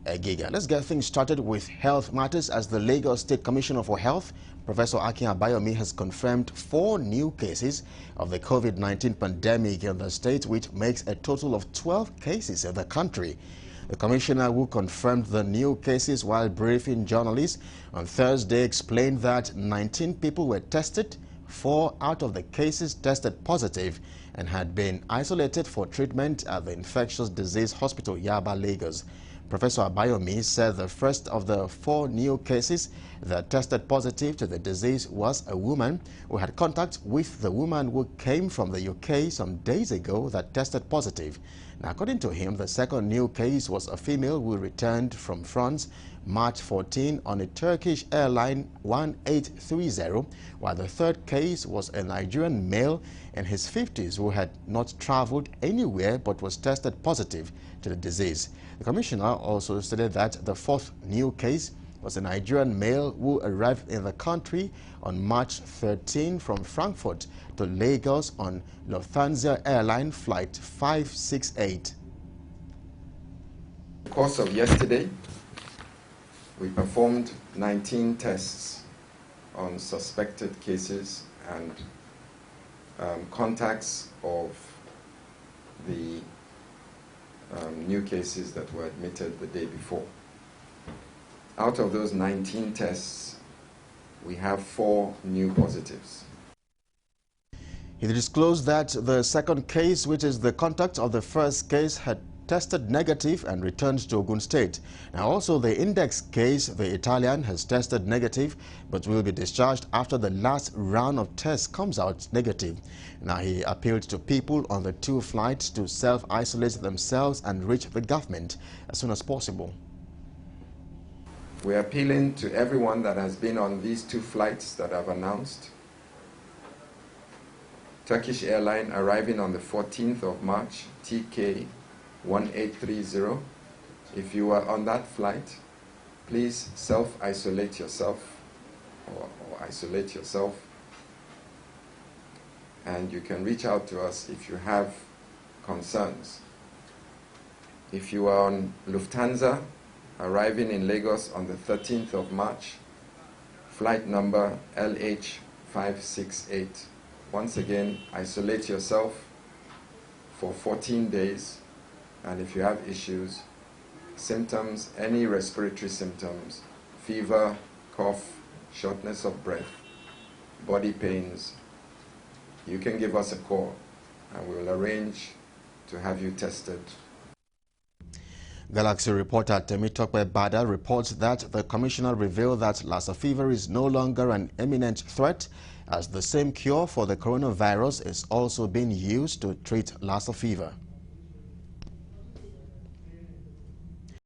Giga. Let's get things started with health matters as the Lagos State Commissioner for Health, Professor Akin Abayomi, has confirmed 4 new cases of the COVID-19 pandemic in the state, which makes a total of 12 cases in the country. The commissioner, who confirmed the new cases while briefing journalists on Thursday, explained that 19 people were tested, 4 out of the cases tested positive and had been isolated for treatment at the Infectious Disease Hospital, Yaba, Lagos. Professor Abayomi said the first of the 4 new cases that tested positive to the disease was a woman who had contact with the woman who came from the UK some days ago that tested positive. Now, according to him, the second new case was a female who returned from France March 14 on a Turkish airline 1830, while the third case was a Nigerian male in his 50s who had not traveled anywhere but was tested positive to the disease. The commissioner also stated that the fourth new case was a Nigerian male who arrived in the country on March 13 from Frankfurt to Lagos on Lufthansa airline flight 568. In the course of yesterday, we performed 19 tests on suspected cases and contacts of the new cases that were admitted the day before. Out of those 19 tests, we have 4 new positives. He disclosed that the second case, which is the contact of the first case, had tested negative and returned to Ogun State. Now, also the index case, the Italian, has tested negative but will be discharged after the last round of tests comes out negative. Now, he appealed to people on the 2 flights to self-isolate themselves and reach the government as soon as possible. We're appealing to everyone that has been on these 2 flights that I've announced. Turkish Airline arriving on the 14th of March, TK 1830. If you are on that flight, please self-isolate yourself or isolate yourself, and you can reach out to us if you have concerns. If you are on Lufthansa arriving in Lagos on the 13th of March, flight number LH568, once again, isolate yourself for 14 days. And if you have issues, symptoms, any respiratory symptoms, fever, cough, shortness of breath, body pains, you can give us a call and we will arrange to have you tested. Galaxy reporter Temitope Bada reports that the commissioner revealed that Lassa fever is no longer an imminent threat, as the same cure for the coronavirus is also being used to treat Lassa fever.